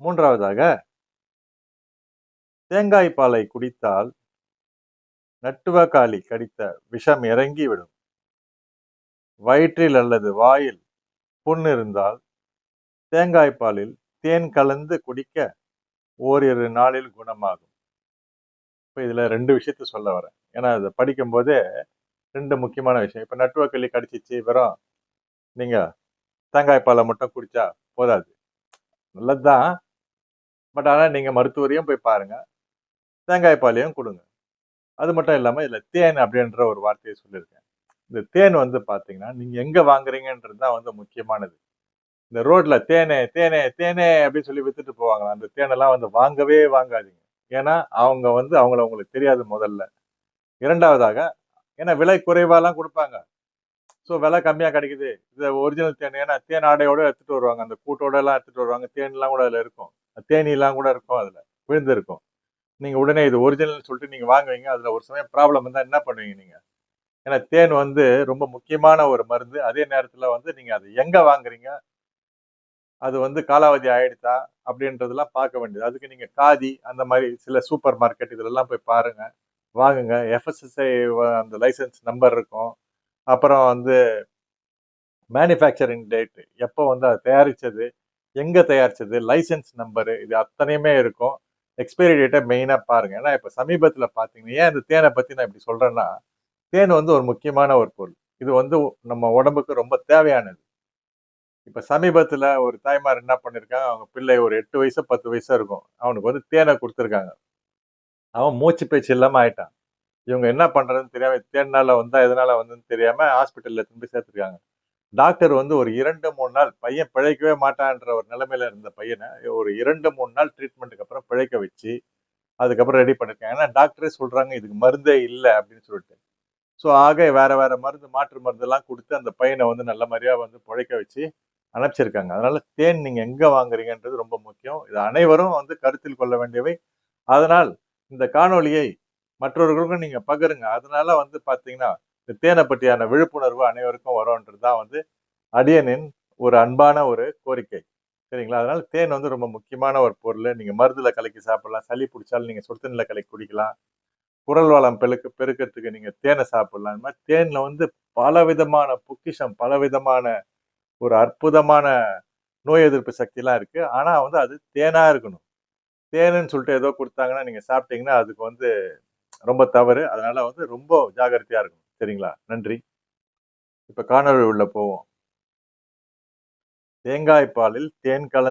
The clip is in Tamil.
மூன்றாவதாக, தேங்காய் பாலை குடித்தால் நட்டுவக்காளி கடித்த விஷம் இறங்கிவிடும். வயிற்றில் அல்லது வாயில் புண் இருந்தால் தேங்காய் பாலில் தேன் கலந்து குடிக்க ஓரிரு நாளில் குணமாகும். இப்ப இதுல 2 விஷயத்த சொல்ல வரேன். ஏன்னா இத படிக்கும்போதே 2 முக்கியமான விஷயம். இப்ப நட்டுவக்கல்லி கடிச்சிச்சு, வெறும் நீங்க தேங்காய் பாலை மட்டும் குடிச்சா போதாது. நல்லதுதான். பட் ஆனா நீங்க மருத்துவரையும் போய் பாருங்க. தேங்காய் பாலையும் குடுங்க. அது மட்டும் இல்லாம இதுல தேன் அப்படின்ற ஒரு வார்த்தைய சொல்லியிருக்கேன். இந்த தேன் வந்து பாத்தீங்கன்னா, நீங்க எங்க வாங்குறீங்கன்றது தான் வந்து முக்கியமானது. இந்த ரோட்ல தேனே, தேனே, தேனே அப்படின்னு சொல்லி வித்துட்டு போவாங்க. அந்த தேனெல்லாம் வந்து வாங்கவே வாங்காதீங்க. ஏன்னா, அவங்க வந்து அவங்கள உங்களுக்கு தெரியாது முதல்ல. 2வதாக, ஏன்னா விலை குறைவாலாம் குடுப்பாங்க. ஸோ விலை கம்மியா கிடைக்குது. இது ஒரிஜினல் தேன். ஏன்னா தேன் ஆடையோட எடுத்துட்டு வருவாங்க. அந்த கூட்டோடலாம் எடுத்துட்டு வருவாங்க. தேன்லாம் கூட அதுல இருக்கும். தேனீலாம் கூட இருக்கும் அதுல. விழுந்திருக்கும். நீங்க உடனே இது ஒரிஜினல்னு சொல்லிட்டு நீங்க வாங்குவீங்க. அதுல ஒரு சமயம் ப்ராப்ளம் வந்தா என்ன பண்ணுவீங்க நீங்க? ஏன்னா தேன் வந்து ரொம்ப முக்கியமான ஒரு மருந்து. அதே நேரத்துல வந்து நீங்க அத எங்க வாங்குறீங்க? அது வந்து காலாவதி ஆயிடுச்சா? அப்படின்றதெல்லாம் பார்க்க வேண்டியது. அதுக்கு நீங்க காதி அந்த மாரி சில சூப்பர் மார்க்கெட் இதெல்லாம் போய் பாருங்க. வாங்குங்க. எஃப்எஸ்எஸ்ஐ அந்த லைசென்ஸ் நம்பர் இருக்கும். அப்புறம் வந்து மேனுஃபேக்சரிங் டேட், எப்போ வந்து அத தயாரிச்சது, எங்க தயாரிச்சது, லைசென்ஸ் நம்பரு இது அத்தனையுமே இருக்கும். எக்ஸ்பைரி டேட்ட மெயினா பாருங்க. ஏன்னா இப்ப சமீபத்துல பார்த்தீங்கன்னா, ஏன் இந்த தேன பத்தி நான் இப்படி சொல்றேன்னா, தேன் வந்து ஒரு முக்கியமான ஒரு பொருள். இது வந்து நம்ம உடம்புக்கு ரொம்ப தேவையானது. இப்ப சமீபத்துல ஒரு தாய்மார் என்ன பண்ணிருக்காங்க, அவங்க பிள்ளை ஒரு 8 வயசோ, 10 வயசோ இருக்கும். அவனுக்கு வந்து தேனை குடுத்துருக்காங்க. அவன் மூச்சு பேச்சு இல்லாம ஆயிட்டான். இவங்க என்ன பண்றதுன்னு தெரியாம, தேன்னால வந்தா, எதனால வந்ததுன்னு தெரியாம ஹாஸ்பிட்டல்ல எடுத்துட்டு போய் சேர்த்துருக்காங்க. டாக்டர் வந்து ஒரு 2, 3 நாள் பையன் பிழைக்கவே மாட்டான்ற ஒரு நிலைமையில இருந்த பையன, ஒரு 2, 3 நாள் ட்ரீட்மெண்ட்டுக்கு அப்புறம் பிழைக்க வச்சு, அதுக்கப்புறம் ரெடி பண்ணிருக்காங்க. ஏன்னா டாக்டரே சொல்றாங்க, இதுக்கு மருந்தே இல்ல அப்படின்னு சொல்லிட்டு. ஸோ ஆக வேற வேற மருந்து, மாற்று மருந்தெல்லாம் குடுத்து அந்த பையன வந்து நல்ல மாரியா வந்து பொழைக்க வச்சு அனுப்பிச்சிருக்காங்க. அதனால தேன் நீங்க எங்க வாங்குறீங்கன்றது ரொம்ப முக்கியம். இது அனைவரும் வந்து கருத்தில் கொள்ள வேண்டியவை. அதனால் இந்த காணொளியை மற்றவர்களுக்கும் நீங்க பகிருங்க. அதனால வந்து பார்த்தீங்கன்னா, இந்த தேன பற்றியான விழிப்புணர்வு அனைவருக்கும் வரும்ன்றது தான் வந்து அடியனின் ஒரு அன்பான ஒரு கோரிக்கை. சரிங்களா? அதனால தேன் வந்து ரொம்ப முக்கியமான ஒரு பொருளு. நீங்க மருந்துல கலக்கி சாப்பிடலாம். சளி புடிச்சாலும் நீங்க சுடு தண்ணீல கலக்கி குடிக்கலாம். குரல் வளம் பெருக்கறதுக்கு நீங்க தேனை சாப்பிடலாம். இந்த மாரி தேன்ல வந்து பலவிதமான பொக்கிஷம், பலவிதமான ஒரு அற்புதமான நோய் எதிர்ப்பு சக்திலாம் இருக்கு. ஆனா வந்து அது தேனா இருக்கணும். தேனுன்னு சொல்லிட்டு ஏதோ குடுத்தாங்கன்னா, நீங்க சாப்பிட்டீங்கன்னா, அதுக்கு வந்து ரொம்ப தவறு. அதனால வந்து ரொம்ப ஜாக்கிரதையா இருக்கணும். சரிங்களா? நன்றி. இப்ப காணொளி உள்ள போவோம். தேங்காய் பாலில் தேன் கலந்து